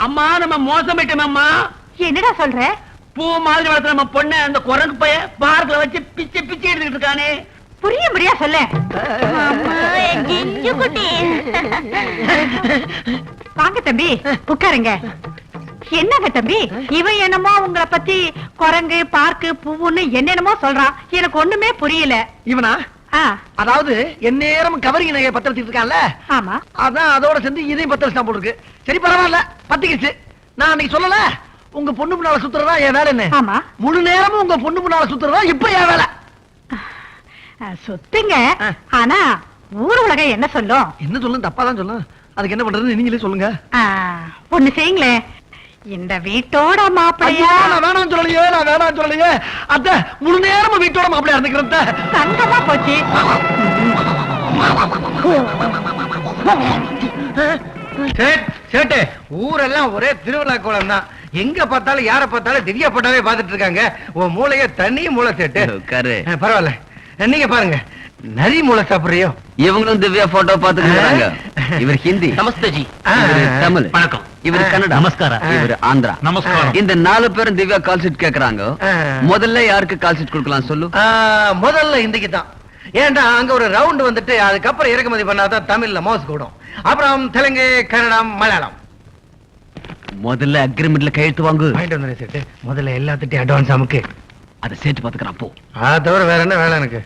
அம்மா நம்ம மோசம் போயிட்டோம். என்னடா சொல்ற? பூ மாதிரி வளர்த்த நம்ம பொண்ணு அந்த குரங்கு பைய பார்க்ல வச்சு பிச்சை பிச்சை எடுத்துக்கிட்டு இருக்கானே. புரிய முடியா சொல்ல. வாங்க தம்பி உட்காருங்க. என்னங்க தம்பி, இவன் என்னமோ உங்களை பத்தி குரங்கு பார்க்கு பூவுன்னு என்னென்னமோ சொல்றான். எனக்கு ஒண்ணுமே புரியல. இவனா? அதாவது எந்நேரம் கவரிங் நகையை பத்த வச்சுட்டு இருக்கான்ல. ஆமா. அதான் அதோட சேர்ந்து இதையும் பத்த வச்சுதான் போட்டுருக்கு. சரி பரவாயில்ல, பத்திக்கிச்சு. நான் அன்னைக்கு சொல்லல உங்க பொண்ணு முன்னால சுத்துறதா என் வேலை என்ன? ஆமா. முழு நேரமும் உங்க பொண்ணு முன்னால சுத்துறதா இப்ப என் வேலை. சுத்துங்க, ஆனா ஊர் உலகம் என்ன சொல்லும்? என்ன சொல்லும்? தப்பாதான் சொல்லும். அதுக்கு என்ன பண்றதுன்னு நீங்களே சொல்லுங்க. ஒண்ணு செய்யுங்களே, இந்த வீட்டோட மாப்பிள்ளையா? நான் வேணாம் சொல்லலையே, நான் வேணாம் சொல்லலையே. அத்த முழு நேரமும் வீட்டோட மாப்பிள்ளையா இருந்துக்கிறேன். தங்கமா போச்சு. சேட்டு, ஊரெல்லாம் ஒரே திருவிழா கோலம் தான். எங்க பார்த்தாலும் யார பார்த்தாலும் திவ்யா பட்டாவே பாத்துட்டு இருக்காங்க. உன் மூளைய தனி மூளை சேட்டு. பரவாயில்ல, நீங்க பாருங்க. நரி மூளை சாப்பிடுறியோ? இவங்களும் திவ்யா போட்டோ பாத்துக்கிறாங்க. இவர் ஹிந்தி. நமஸ்தே ஜி. தமிழ். வணக்கம். இவர் கன்னடா. நமஸ்காரம். இவர் ஆந்திரா. நமஸ்காரம். இந்த 4 பேரும் திவ்யா கால் ஷீட் கேக்குறாங்க. முதல்ல யாருக்கு கால் ஷீட் கொடுக்கலாம் சொல்லு? முதல்ல ஹிந்திக்கு தான். ஏன்டா அங்க ஒரு ரவுண்ட் வந்துட்டு அதுக்கப்புறம் இறக்குமதி பண்ணாதான் தமிழ்ல மவுஸ் கூடும். அப்புறம் தெலுங்கு, கன்னடம், மலையாளம். முதல்ல அக்ரிமெண்ட்ல கையெழுத்து வாங்கு. சேட்டு, முதல்ல எல்லாத்திட்டையும் அட்வான்ஸ் அமுக்கு. அதை சேர்த்து பாத்துக்கிறான் போ. அதை தவிர வேற என்ன வேலை எனக்கு?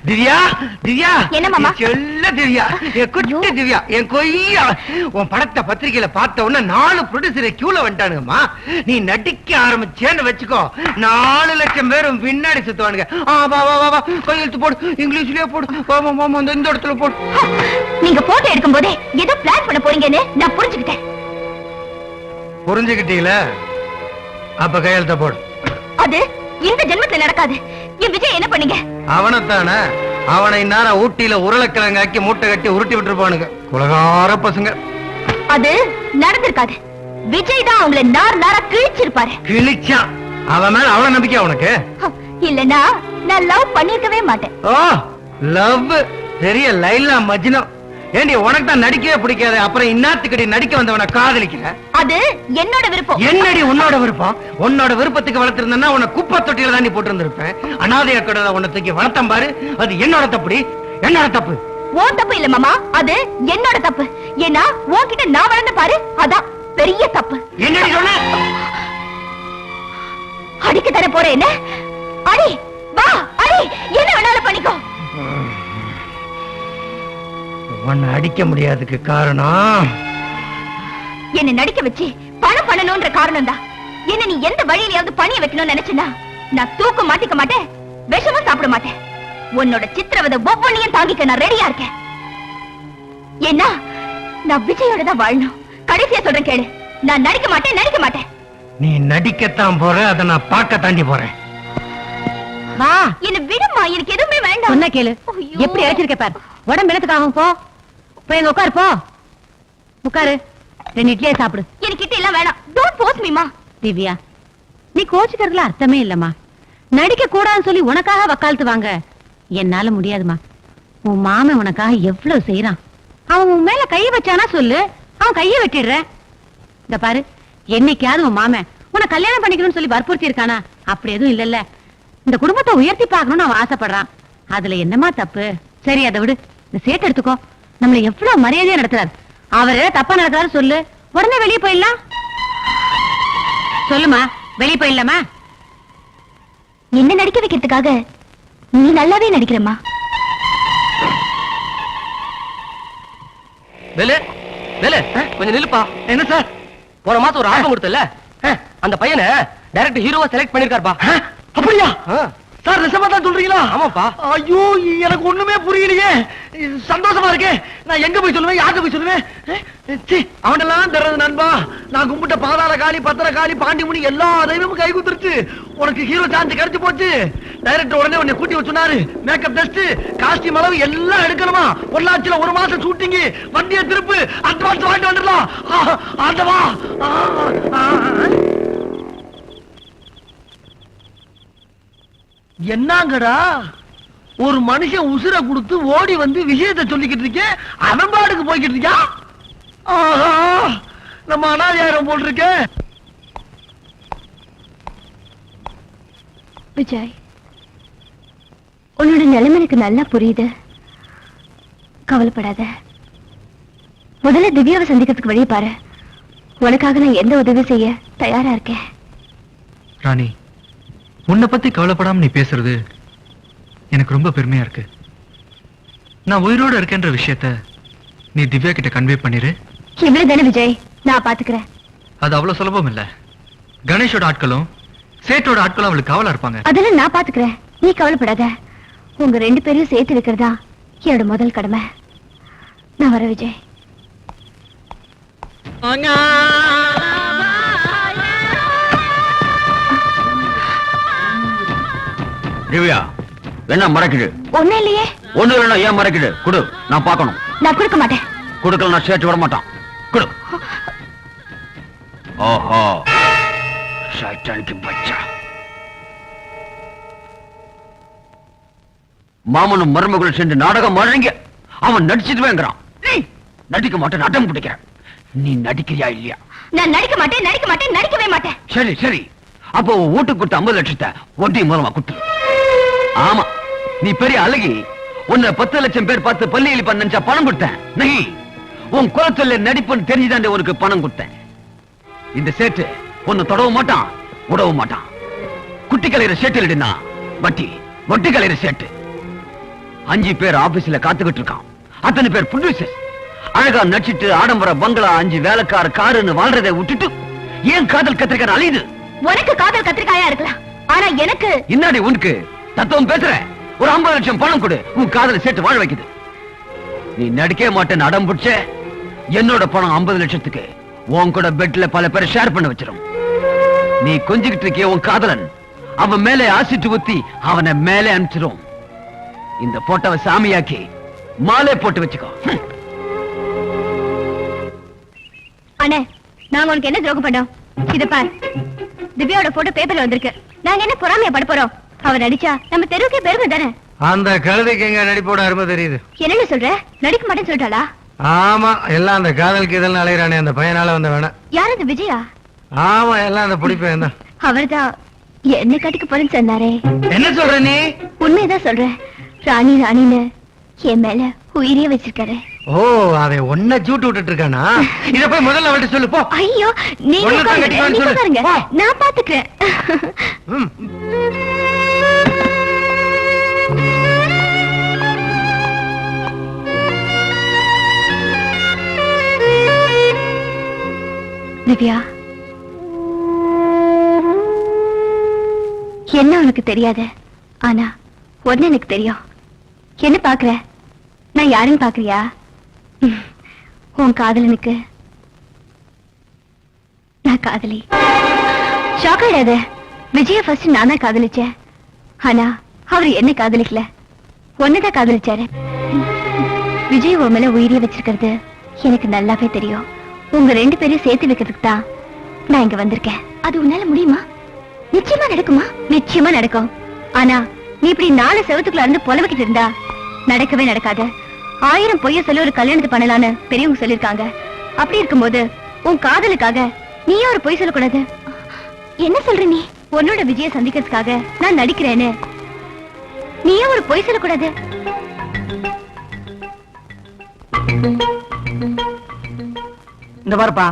திவ்யா, திவ்யா, என்ன மாமா? சொல்ல திவ்யா, என் குட்டி திவ்யா, என் கொய்யா. உன் படத்தை பத்திரிகையில பார்த்த உடனே 4 ப்ரொடியூசரை கியூல வந்துட்டானுங்கம்மா. நீ நடிக்க ஆரம்பிச்சேன்னு வச்சுக்கோ, 4 லட்சம் பேரும் பின்னாடி சுத்துவானுங்க. வா வா வா, கையெழுத்து போடு, இங்கிலீஷ்லயே போடு. இந்த இடத்துல போடு. நீங்க போட்டோ எடுக்கும் போதே ஏதோ பிளான் பண்ண போறீங்கன்னு நான் புரிஞ்சுக்கிட்டேன். புரிஞ்சுக்கிட்டீங்களா? அப்ப கையெழுத்த போடு. அது இந்த ஜென்மத்துல நடக்காது. என் விஜய் என்ன பண்ணீங்க? அவனைத்தானே, அவனை இந்நேரம் ஊட்டியில உருளைக்கிழங்கு ஆக்கி மூட்டை கட்டி உருட்டி விட்டுருப்பானுங்க. குலகார பசங்க. அது நடந்திருக்காது. விஜய் தான் அவங்களை நாரா கிழிச்சிருப்பாரு. கிழிச்சான். அவன் மேல அவ்வளவு நம்பிக்கை உனக்கு? இல்லன்னா நான் லவ் பண்ணிருக்கவே மாட்டேன். ஓ, லவ் பெரிய லைலா மஜ்னு. ஏண்டி, உனக்கு தான் நடிக்கவே பிடிக்காது, அப்புறம் இன்னாத்துக்கடி நடிக்க வந்தவனை காதலிக்கல? அது என்னோட விருப்பம். என்னடி உன்னோட விருப்பம்? உன்னோட விருப்பத்துக்கு வளர்த்திருந்தா உன்னை குப்பை தொட்டியில தாண்டி போட்டு இருந்திருப்பேன். அனாதையா கடை உன்னை தூக்கி வளர்த்தம் பாரு. அது என்னோட தப்புடி, என்னோட தப்பு. உன் தப்பு இல்ல மாமா, அது என்னோட தப்பு. ஏன்னா உன்கிட்ட நான் வளர்ந்து பாரு, அதான் பெரிய தப்பு. என்னடி சொன்ன? அடிக்க தர போற என்ன? அடி, வா அடி, என்ன வேணாலும் பண்ணிக்கோ. உன்னை அடிக்க முடியாதுக்கு காரணம் என்ன நடிக்க வச்சு பணம் பண்ணணும்ன்ற காரணம் தான். என்ன நீ எந்த வழியிலாவது பணிய வைக்கணும்னு நினைச்சுனா நான் தூக்க மாட்டிக்க மாட்டேன், விஷமும் சாப்பிட மாட்டேன். உன்னோட சித்திரவதை ஒவ்வொன்னையும் தாங்கிக்க நான் ரெடியா இருக்கேன். ஏன்னா நான் விஜயோட தான் வாழணும். கடைசியா சொல்றேன் கேளு, நான் நடிக்க மாட்டேன், நடிக்க மாட்டேன். நீ நடிக்கத்தான் போற, அதை நான் பார்க்க தாண்டி போறேன். வா, என்ன விடுமா, எனக்கு எதுவுமே வேண்டாம். சொன்ன கேளு. எப்படி அழைச்சிருக்க பாரு. உடம்பு இழுத்துக்காகும். போ போய் எங்க உட்காரு. போ உட்காரு. 2 இட்லியே சாப்பிடு. எனக்கு கிட்ட எல்லாம் வேணாம். டோன்ட் ஃபோர்ஸ் மீ மா. திவ்யா, நீ கோச்சிக்கிறதுல அர்த்தமே இல்லம்மா. நடிக்க கூடாதுன்னு சொல்லி உனக்காக வக்காலத்து வாங்க என்னால முடியாதுமா. உன் மாமன் உனக்காக எவ்வளவு செய்யறான். அவன் உன் மேல கைய வச்சானா சொல்லு, அவன் கைய வெட்டிடுற. இந்த பாரு, என்னைக்காவது உன் மாமன் உன்னை கல்யாணம் பண்ணிக்கணும்னு சொல்லி வற்புறுத்தி இருக்கானா? அப்படி எதுவும் இல்லல்ல. இந்த குடும்பத்தை உயர்த்தி பார்க்கணும்னு அவன் ஆசைப்படுறான். அதுல என்னமா தப்பு? சரி, அதை விடு. இந்த சேட்டு எடுத்துக்கோ. நம்மள எவ்வளவு மரியாதையா நடத்துறாரு. அவர் தப்பா நடக்கிறாரு சொல்லு, உடனே வெளியே போயிடலாம். சொல்லுமா, வெளியே போயிடலாமா? என்ன நடிக்க வைக்கிறதுக்காக நீ நல்லாவே நடிக்கிறமா. வேலு, வேலு, கொஞ்சம் நில்லுப்பா. என்ன சார்? போன மாசம் ஒரு ஆல்பம் கொடுத்தல, அந்த பையனை டைரக்டர் ஹீரோவா செலக்ட் பண்ணிருக்காருப்பா. அப்படியா சார்? நிஜமா தான் சொல்றீங்களா? ஆமாப்பா. ஐயோ, எனக்கு ஒண்ணுமே புரியலையே. சந்தோஷமா இருக்கே. நான் எங்க போய் சொல்லுவேன், யாருக்கு போய் சொல்லுவேன்? அவனெல்லாம் தர்றது நண்பா. நான் கும்பிட்ட பாதாள காளி, பத்திர காளி, பாண்டிமுனி எல்லா தெய்வமும் கை குத்துருச்சு. உனக்கு ஹீரோ சான்ஸ் கிடைச்சு போச்சு. டைரக்டர் உடனே உன்னை கூட்டி வச்சுனாரு. மேக்கப் டெஸ்ட், காஸ்டியூம் அளவு எல்லாம் எடுக்கணுமா. பொள்ளாச்சியில 1 மாசம் ஷூட்டிங். வண்டியை திருப்பு, அட்வான்ஸ் வாங்கிட்டு வந்துடலாம். ஆண்டவா. என்னங்கடா, ஒரு மனுஷன் உசுரை கொடுத்து ஓடி வந்து விஷயத்தை சொல்லிக்கிட்டு இருக்கேன், அவன் பாடுக்கு போய்கிட்டு இருக்கான். நம்ம அனாதியாரம் போட்டிருக்க. விஜய், உன்னோட நிலைமை எனக்கு நல்லா புரியுது. கவலைப்படாத. முதல்ல திவ்யாவை சந்திக்கிறதுக்கு வழியை பாரு. உனக்காக நான் எந்த உதவி செய்ய தயாரா இருக்கேன். ராணி, உன்னை பத்தி கவலைப்படாம நீ பேசுறது எனக்கு ரொம்ப பெருமையா இருக்கு. நான் உயிரோட இருக்கேன்ற விஷயத்த நீ திவ்யா கிட்ட கன்வே பண்ணிரு. இவ்வளவு தானே விஜய், நான் பாத்துக்கிறேன். அது அவ்வளவு சுலபம் இல்ல. கணேஷோட ஆட்களும் சேட்டோட ஆட்களும் அவளுக்கு காவலா இருப்பாங்க. அதெல்லாம் நான் பாத்துக்கிறேன், நீ கவலைப்படாத. உங்க 2 பேரையும் சேர்த்து வைக்கிறதா என்னோட முதல் கடமை. நான் வர விஜய். திவ்யா, என்ன மறக்குது? ஒண்ணும் இல்லையே. ஒண்ணு இல்லைன்னா ஏன் மறக்குது? குடு, நான் பார்க்கணும். நான் கொடுக்க மாட்டேன். கொடுக்கல நான் சேர்த்து விட மாட்டான். குடு. ஓஹோ, சைத்தானுக்கு பச்சா. மாமனும் மருமகளும் சேர்ந்து நாடகம் ஆடுறீங்க. அவன் நடிச்சிட்டு வேங்கிறான். நீ நடிக்க மாட்டேன், நடம் பிடிக்கிற. நீ நடிக்கிறியா இல்லையா? நான் நடிக்க மாட்டேன், நடிக்க மாட்டேன், நடிக்கவே மாட்டேன். சரி சரி, அப்போ வீட்டுக்கு கொடுத்த 50 லட்சத்தை ஒட்டி மூலமா குத்து. ஆமா, நீ பெரிய அழகி. உன்னை 10 லட்சம் பேர் பார்த்து பள்ளியில் பண்ண நினைச்சா பணம் கொடுத்தேன். நீ உன் குலத்துல நடிப்புன்னு தெரிஞ்சுதான் உனக்கு பணம் கொடுத்தேன். இந்த சேட்டு உன்னை தொடவும் மாட்டான், உடவும் மாட்டான். குட்டி கலையிற சேட்டு இல்லைன்னா வட்டி வட்டி கலையிற சேட்டு. 5 பேர் ஆபீஸ்ல காத்துக்கிட்டு இருக்கான். அத்தனை பேர் ப்ரொடியூசர். அழகா நடிச்சிட்டு ஆடம்பர பங்களா 5 வேலைக்கார காருன்னு வாழ்றதை விட்டுட்டு ஏன் காதல் கத்திரிக்காய் அலையுது? உனக்கு காதல் கத்திரிக்காயா இருக்கலாம், ஆனா எனக்கு இன்னாடி உனக்கு தத்துவம் பேசுற. ஒரு 50 லட்சம் பணம் கொடு, உன் காதலை சேர்த்து வாழ வைக்குது. நீ நடிக்க மாட்டேன்னு அடம் பிடிச்ச என்னோட பணம் 50 லட்சத்துக்கு உன் கூட பெட்ல பல பேரை ஷேர் பண்ண வச்சிரும். நீ கொஞ்சிக்கிட்டு இருக்கிய உன் காதலன் அவன் மேலே ஆசிட்டு ஊத்தி அவனை மேலே அனுப்பிச்சிரும். இந்த போட்டோவை சாமியாக்கி மாலை போட்டு வச்சுக்கோ. அண்ணே, நாங்க உனக்கு என்ன துரோகம் பண்ணோம்? இத பார், திவ்யாவோட போட்டோ பேப்பர்ல வந்திருக்கு. நாங்க என்ன பொறாமையா பட போறோம்? அவ நடிச்சா நம்ம தெருவுக்கே பெருமை தானே. அந்த கழுதைக்கு எங்க நடிப்போட அருமை தெரியுது. என்னன்னு சொல்ற? நடிக்க மாட்டேன்னு சொல்லிட்டாளா? ஆமா, எல்லாம் அந்த காதலுக்கு இதெல்லாம் அலையிறானே அந்த பையனால வந்த வேணாம். யார் அந்த விஜயா? ஆமா, எல்லாம் அந்த பிடிப்பேன் தான். அவர்தான் என்ன கட்டிக்க போறேன்னு சொன்னாரே. என்ன சொல்ற நீ? உண்மையதான் சொல்றேன். ராணி ராணின்னு என் மேல உயிரே வச்சிருக்காரு. ஓ, அதை ஒன்ன சூட்டு விட்டுட்டு இருக்கானா? இத போய் முதல்ல அவள்கிட்ட சொல்லு போ. ஐயோ, நீங்க ஒண்ணுதான் உட்காருங்க, கட்டிக்கோன்னு நீங்க சொல்லு. உட்காருங்க. போ. நான் பாத்துக்கிறேன். ம். திவ்யா, என்ன உனக்கு தெரியாது, ஆனா ஒண்ணு எனக்கு தெரியும். என்ன பாக்குற? நான் யாருன்னு பாக்குறியா? உன் காதலனுக்கு நான் காதலி. ஷாக் ஆயிடாத. விஜய ஃபர்ஸ்ட் நான் தான் காதலிச்சேன். ஆனா அவர் என்ன காதலிக்கல, ஒன்னதான் காதலிச்சாரு. விஜய் உன் மேல உயிரியை வச்சிருக்கிறது எனக்கு நல்லாவே தெரியும். உங்க 2 பேரையும் சேர்த்து வைக்கிறதுக்கு தான் நான் இங்க வந்திருக்கேன். அது உன்னால முடியுமா? நிச்சயமா நடக்குமா? நிச்சயமா நடக்கும். ஆனா நீ இப்படி 4 செவத்துக்குள்ள இருந்து புலவைக்கிட்டு இருந்தா நடக்கவே நடக்காது. 1000 பொய்ய சொல்லி ஒரு கல்யாணத்தை பண்ணலான்னு பெரியவங்க சொல்லிருக்காங்க. அப்படி இருக்கும்போது உன் காதலுக்காக நீயே ஒரு பொய் சொல்லக்கூடாது. என்ன சொல்ற நீ? உன்னோட விஜய சந்திக்கிறதுக்காக நான் நடிக்கிறேன்னு நீயே ஒரு பொய் சொல்லக்கூடாது. இந்த பாருப்பா,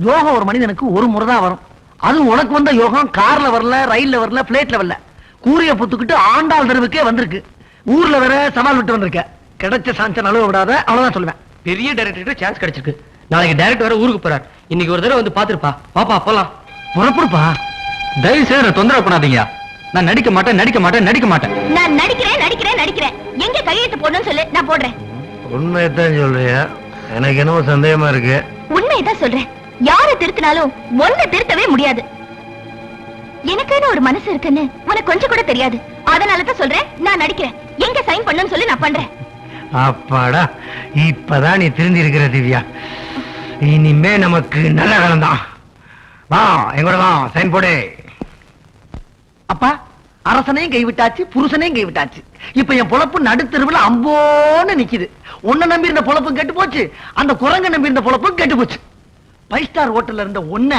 யோகம் ஒரு மனிதனுக்கு ஒரு முறை தான் வரும். அதுவும் உனக்கு வந்த யோகம் கார்ல வரல, ரயில்ல வரல, பிளேட்ல வரல. கூரிய புத்துக்கிட்டு ஆண்டாள் தெருவுக்கே வந்திருக்கு. ஊர்ல வேற சவால் விட்டு வந்திருக்க. கிடைச்ச சான்ஸ் நழுவ விடாத, அவ்வளவுதான் சொல்லுவேன். பெரிய டைரக்டர் சான்ஸ் கிடைச்சிருக்கு. நாளைக்கு டைரக்டர் வர ஊருக்கு போறார். இன்னைக்கு ஒரு தடவை வந்து பாத்துருப்பா. பாப்பா போலாம். புறப்படுப்பா. தயவு செய்து தொந்தரவு பண்ணாதீங்க. நான் நடிக்க மாட்டேன், நடிக்க மாட்டேன், நடிக்க மாட்டேன். நான் நடிக்கிறேன் நடிக்கிறேன் நடிக்கிறேன். எங்க கையெழுத்து போடணும்னு சொல்லு, நான் போடுறேன். உண்மையத்தான் சொல்றியா? எனக்கு என்னவோ சந்தேகமா இருக்கு. உண்மையதான் சொல்றேன். யாரை திருத்தினாலும் ஒன்ன திருத்தவே முடியாது. எனக்குன்னு ஒரு மனசு இருக்குன்னு உனக்கு கொஞ்சம் கூட தெரியாது. அதனாலதான் சொல்றேன், நான் நடிக்கிறேன். எங்க சைன் பண்ணணும்னு சொல்லி நான் பண்றேன். அப்பாடா, இப்பதான் நீ திருந்தி இருக்கிற திவ்யா. இனிமே நமக்கு நல்ல காலம் தான். வா, எங்கூட வா, சைன் போடு. அப்பா, அரசனையும் கைவிட்டாச்சு, புருஷனையும் கைவிட்டாச்சு. இப்ப என் பொழப்பு நடுத்தெருவுல அம்போன்னு நிக்குது. உன்னை நம்பி இருந்த பொழப்பும் கெட்டு போச்சு, அந்த குரங்க நம்பி இருந்த பொழப்பும் கெட்டு போச்சு. 5 ஸ்டார் ஹோட்டல்ல இருந்த ஒன்ன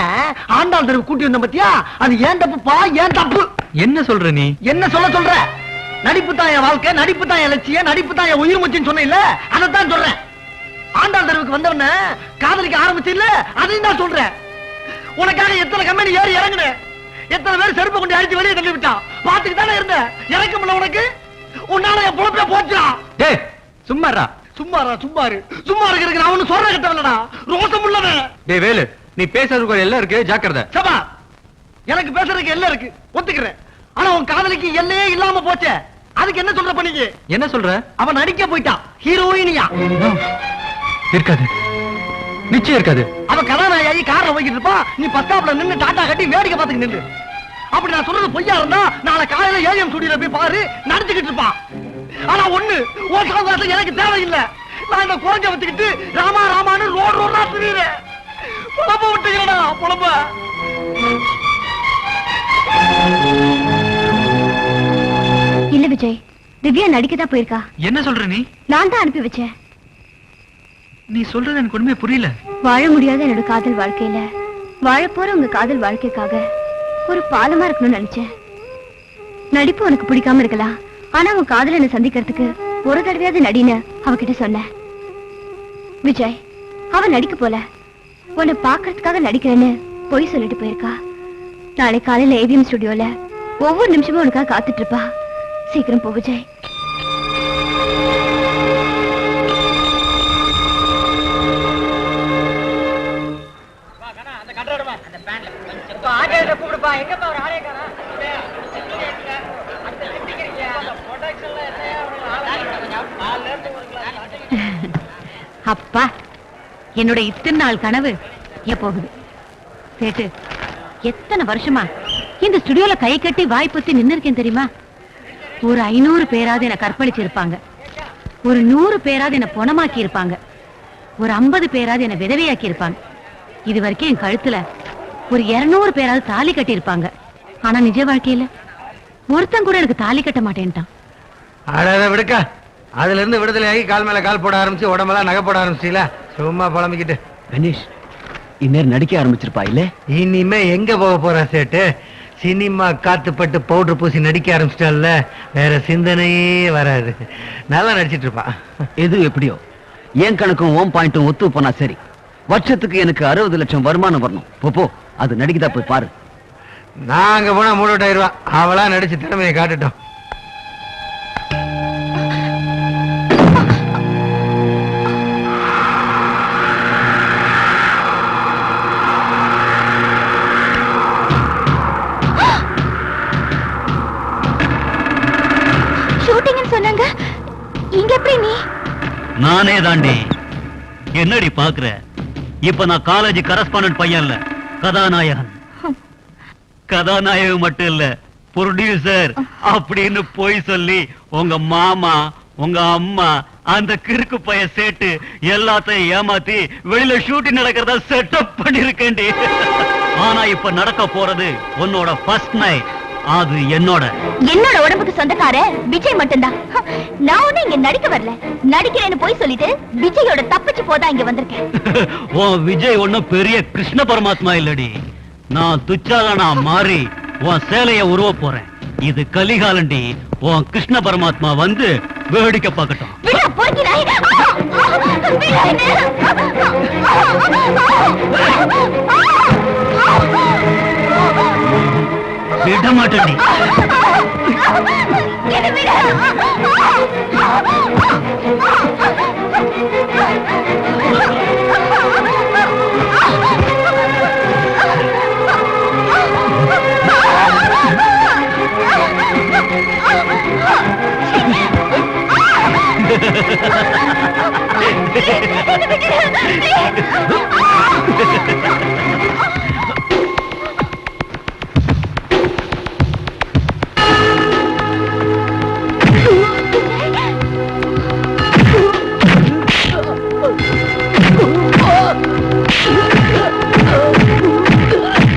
ஆண்டாள் தெருவு கூட்டி வந்த பத்தியா? அது ஏன் தப்புப்பா, ஏன் தப்பு? என்ன சொல்ற நீ? என்ன சொல்ற? நடிப்பு தான் என் வாழ்க்கை, நடிப்பு தான் என் லட்சியம், நடிப்பு தான் என் உயிர் மூச்சுன்னு சொன்ன இல்ல, அதைத்தான் சொல்றேன். ஆண்டாள் தெருவுக்கு வந்தவன காதலிக்க ஆரம்பிச்சு இல்ல, அதையும் தான் சொல்றேன். உனக்காக எத்தனை கம்பெனி ஏறி இறங்குனேன், எத்தனை பேர் செருப்பு கொண்டு அடிச்சு வெளியே தள்ளி விட்டான். பாத்துக்கு தானே இருந்த, இறக்க முடியல உனக்கு. உன்னால என் பொழப்பே போச்சா? டேய் சும்மாடா. சும்மா இருக்கிறதுக்கு நான் ஒண்ணு சொல்ற கட்டவலடா, ரோசம் உள்ளவன். டேய் வேலு, நீ பேசுறதுக்கு எல்லாம் இருக்கு, ஜாக்கிரதை. சபா, எனக்கு பேசுறதுக்கு எல்லாம் இருக்கு, ஒத்துக்கிறேன். ஆனா உன் காதலிக்கு எல்லையே இல்லாம போச்சே, அதுக்கு என்ன சொல்ற பண்ணிக்கு? என்ன சொல்ற? அவன் நடிக்க போயிட்டான், ஹீரோயினியா. இருக்காது, நிச்சயம் இருக்காது. அவன் கதாநாயகி கார்ல போய்கிட்டு இருப்பான், நீ பஸ் ஸ்டாப்ல நின்னு டாட்டா கட்டி வேடிக்கை பார்த்துக்கு நின்று. அப்படி நான் சொல்றது பொய்யா இருந்தா நாளை காலையில ஏஎம் ஸ்டுடியோல போய் பாரு, நடிச்சுக்கிட்டு இருப்பான். ஆனா ஒண்ணு, உன் சகவாசம் எனக்கு தேவையில்லை. நான் இந்த குறைஞ்ச வச்சுக்கிட்டு ராமா ராமான்னு ரோடா திரியிறேன். புலம்ப விட்டுக்கிறடா, புலம்ப. இல்ல விஜய், திவ்யா நடிக்கதான் போயிருக்கா. என்ன சொல்ற நீ? நான் தான் அனுப்பி வச்சேன். நீ சொல்றது எனக்கு ஒண்ணுமே புரியல. வாழ முடியாத என்னோட காதல் வாழ்க்கையில வாழப்போற உங்க காதல் வாழ்க்கைக்காக ஒரு பாலமா இருக்கணும்னு நினைச்சேன். நடிப்பு உனக்கு பிடிக்காம இருக்கலாம், ஆனா உன் காதலனை சந்திக்கிறதுக்கு ஒரு தடவையாவது நடின்னு அவகிட்ட சொன்ன. விஜய், அவ நடிக்க போல, உன்னை பாக்குறதுக்காக நடிக்கிறேன்னு பொய் சொல்லிட்டு போயிருக்கா. நாளை காலையில ஏவிஎம் ஸ்டுடியோல ஒவ்வொரு நிமிஷமும் உனக்காக காத்துட்டு இருப்பா. சீக்கிரம் போ விஜய். அப்பா, என்னோட இத்தனை நாள் கனவு போகுது. சேட்டு, எத்தனை வருஷமா இந்த ஸ்டுடியோல கை கட்டி வாய் பொத்தி நின்னு இருக்கேன் தெரியுமா? ஒரு 500 பேராவது என்ன கற்பழிச்சிருப்பாங்க, ஒரு 100 பேராவது என்ன பொணமாக்கி இருப்பாங்க, ஒரு 50 பேராவது என்ன விதவையாக்கி இருப்பாங்க. இது வரைக்கும் என் கழுத்துல ஒரு 200 பேராவது தாலி கட்டி இருப்பாங்க. ஆனா நிஜ வாழ்க்கையில ஒருத்தன் கூட எனக்கு தாலி கட்ட மாட்டேன்ட்டான். அட விடுக்க, அதுல இருந்து விடுதலை ஆகி கால் மேல கால் போட ஆரம்பிச்சு உடம்பெல்லாம் நகை போட ஆரம்பிச்சுல, சும்மா புலம்பிக்கிட்டு. கணேஷ், இந்நேரம் நடிக்க ஆரம்பிச்சிருப்பா இல்ல? இனிமே எங்க போக போற சேட்டு? சினிமா காத்துப்பட்டு பவுடர் பூசி நடிக்க ஆரம்பிச்சிட்டால, வேற சிந்தனையே வராது. நல்லா நடிச்சிட்டு இருப்பா. எது எப்படியோ என் கணக்கும் ஓம் பாயிண்ட்டும் ஒத்து போனா சரி. வருஷத்துக்கு எனக்கு 60 லட்சம் வருமானம் வரணும். போ, அது நடிக்கதா போய் பாரு. நான் அங்க போனா 3,000 ரூபாய். அவளா நடிச்சு திறமையை காட்டுட்டோம். சொன்னாங்க, இங்க எப்படி நீ? நானே தாண்டி. என்னடி பாக்குற? இப்ப நான் காலேஜ் கரஸ்பாண்டன்ட் பையன் இல்ல, கதாநாயகன். கதாநாயகன் மட்டும் இல்ல, ப்ரொடியூசர் அப்படின்னு போய் சொல்லி உங்க மாமா, உங்க அம்மா, அந்த கிறுக்கு பைய சேட்டு எல்லாத்தையும் ஏமாத்தி வெளியில ஷூட்டிங் நடக்கிறதா செட்டப் பண்ணிருக்கேன்டி. ஆனா இப்ப நடக்க போறது உன்னோட ஃபர்ஸ்ட் நைட். அது என்னோட உடம்புக்கு சொந்தக்கார விஜய் மட்டும்தான். நான் ஒண்ணு இங்க நடிக்க வரல, நடிக்கிறேன்னு போய் சொல்லிட்டு விஜயோட தப்பிச்சு போதா இங்க வந்திருக்கேன். உன் விஜய் ஒண்ணும் பெரிய கிருஷ்ண பரமாத்மா இல்லடி. நான் துச்சாதனா மாறி உன் சேலைய உருவ போறேன். இது கலிகாலண்டி. உன் கிருஷ்ண பரமாத்மா வந்து வேடிக்கை பார்க்கட்டும். விட மாட்டேன்.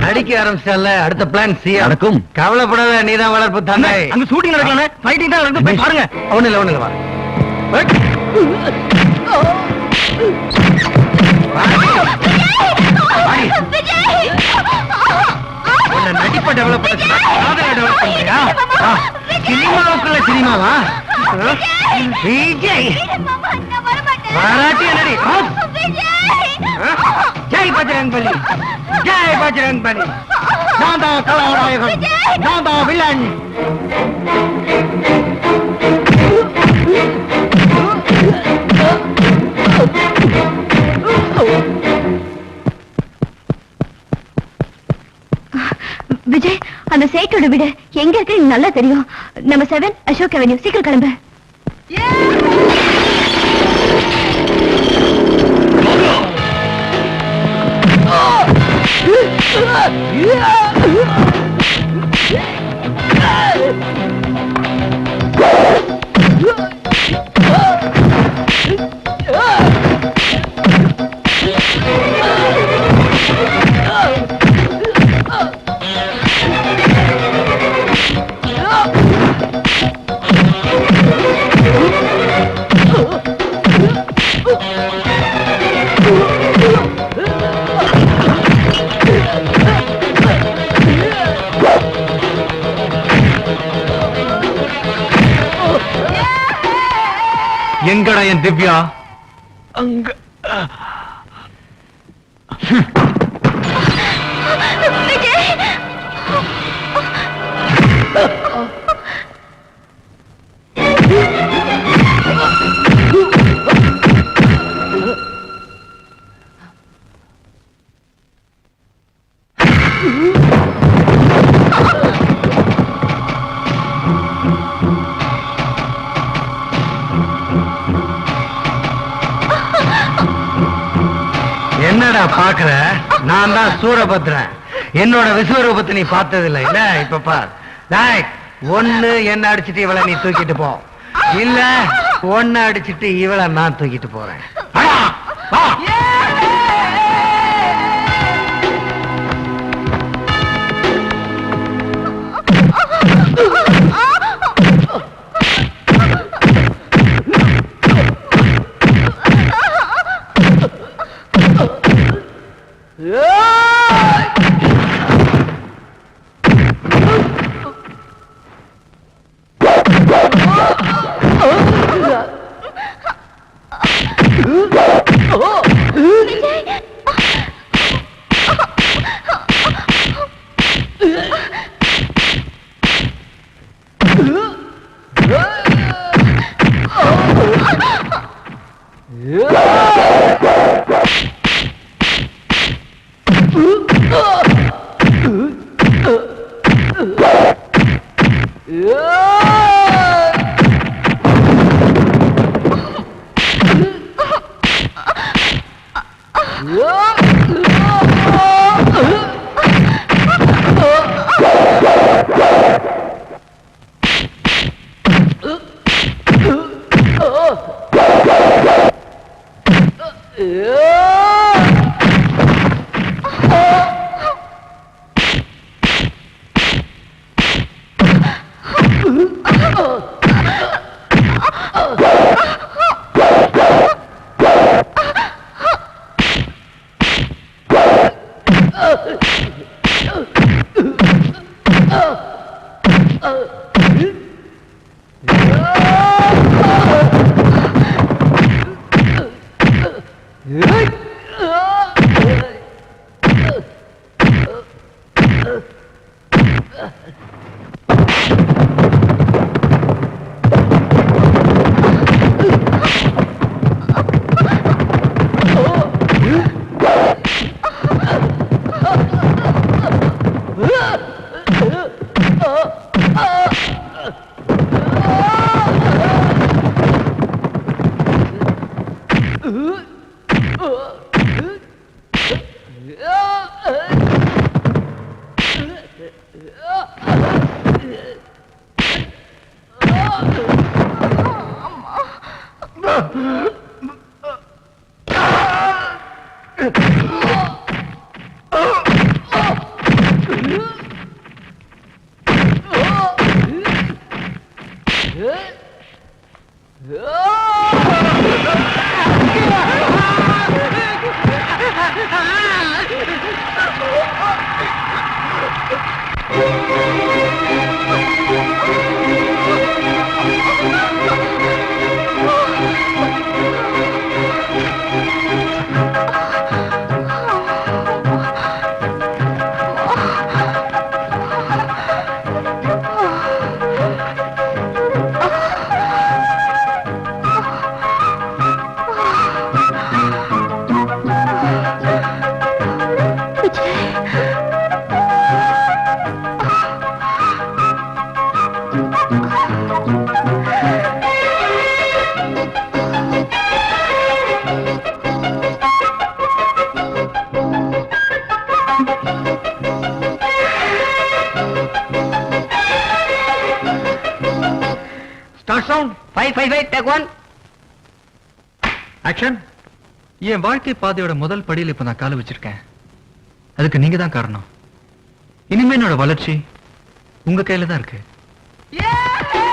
நடிக்க ஆரம்பிச்சால, அடுத்த பிளான் சி நடக்கும். கவலைப்படாத, நீதான் வளர்ப்பு தானே. அங்க ஷூட்டிங் நடக்கல, ஃபைட்டிங் தான் நடக்குது, போய் பாருங்க. ஒண்ணு இல்ல வா. உன்னை நடிப்பை டெவலப் பண்ண காதலை டெவலப் பண்றியா? சினிமாவுக்குள்ள சினிமாவா? விஜய் வராட்டி என்னடி? ஜெய் பஜ்ரங் பலி, ஜெய் பஜ்ரங் பலி. நான் தான் கதாநாயகன், நான் தான் வில்லன். விஜய், அந்த சேட்டோட வீடு எங்க இருக்கு நல்லா தெரியும். நம்ம 7 அசோக் அவென்யூ. சீக்கிரம் கிளம்பு. எங்கடா என் திவ்யா? அங்க என்னடா பாக்குற? நான் தான் சூரபத்ரன். என்னோட விஸ்வரூபத்தை நீ பார்த்ததில்லை இல்ல? இப்ப பார். ஒண்ணு என்ன அடிச்சிட்டு இவளை நீ தூக்கிட்டு போ, இல்ல ஒன்னு அடிச்சிட்டு இவளை நான் தூக்கிட்டு போறேன். Start sound 555 take 1. ஆக்ஷன். என் வாழ்க்கை பாதையோட முதல் படியில் இப்ப நான் கால வச்சிருக்கேன். அதுக்கு நீங்க தான் காரணம். இனிமே என்னோட வளர்ச்சி உங்க கையில தான் இருக்கு.